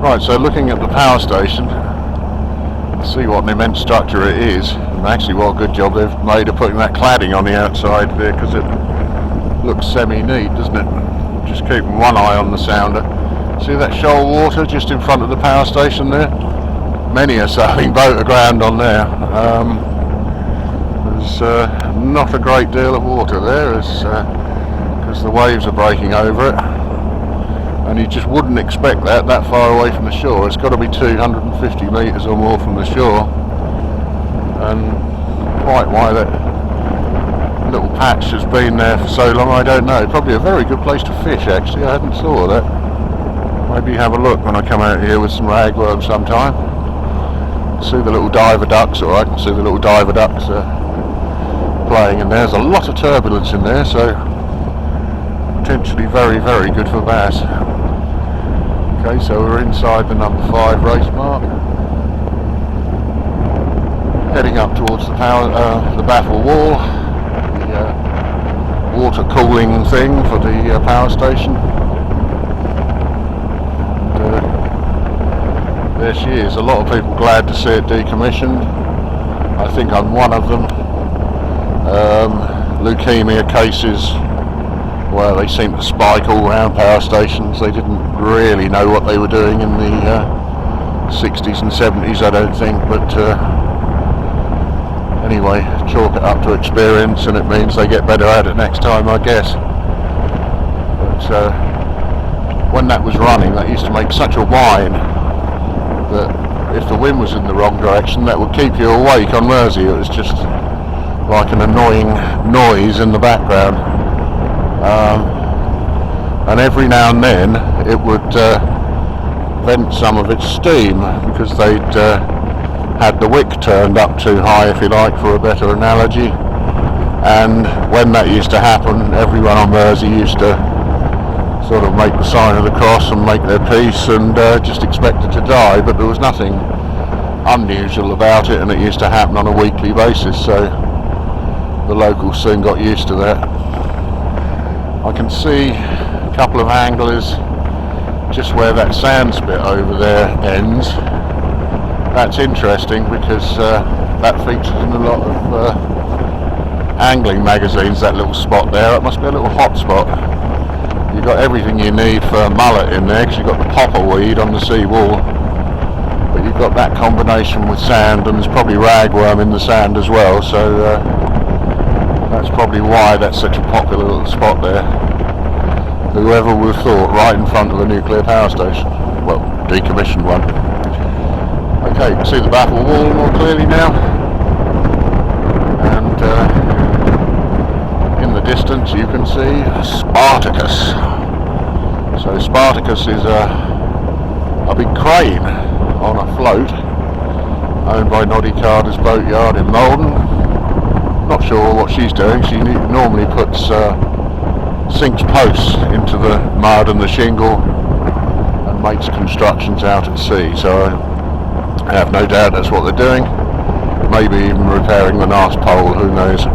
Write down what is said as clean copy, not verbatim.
Right, so looking at the power station, see what an immense structure it is, and actually what a good job they've made of putting that cladding on the outside there, because it looks semi-neat, doesn't it? Just keeping one eye on the sounder. See that shoal water just in front of the power station there? Many a sailing boat aground on there. There's not a great deal of water there, because the waves are breaking over it, and you just wouldn't expect that far away from the shore. It's got to be 250 metres or more from the shore, and quite why that little patch has been there for so long I don't know. Probably a very good place to fish actually. I hadn't thought of that. Maybe have a look when I come out here with some ragworm sometime. See the little diver ducks, or I can see the little diver ducks playing, and there's a lot of turbulence in there, so potentially very, very good for bass. Okay, so we're inside the number 5 race mark, heading up towards the baffle wall, the water cooling thing for the power station. There she is. A lot of people glad to see it decommissioned. I think I'm one of them. Leukemia cases, well, they seem to spike all around power stations. They didn't really know what they were doing in the 60s and 70s, I don't think, but anyway, chalk it up to experience, and it means they get better at it next time, I guess. But when that was running, that used to make such a whine that if the wind was in the wrong direction, that would keep you awake on Mersey. It was just like an annoying noise in the background, and every now and then it would vent some of its steam, because they'd had the wick turned up too high, if you like, for a better analogy. And when that used to happen, everyone on Mersey used to sort of make the sign of the cross and make their peace, and just expected to die. But there was nothing unusual about it, and it used to happen on a weekly basis, so the locals soon got used to that. I can see a couple of anglers just where that sand spit over there ends. That's interesting, because that features in a lot of angling magazines, that little spot there. It must be a little hotspot. You've got everything you need for mullet in there, because you've got the popper weed on the sea wall, but you've got that combination with sand, and there's probably ragworm in the sand as well, so that's probably why that's such a popular little spot there. Whoever would have thought, right in front of a nuclear power station, well, decommissioned one. Okay, you can see the baffle wall more clearly now, and in the distance you can see Spartacus. So Spartacus is a big crane on a float, owned by Noddy Carter's boatyard in Malden. Not sure what she's doing. She normally puts sinks posts into the mud and the shingle and makes constructions out at sea, so I have no doubt that's what they're doing. Maybe even repairing the North Pole, who knows.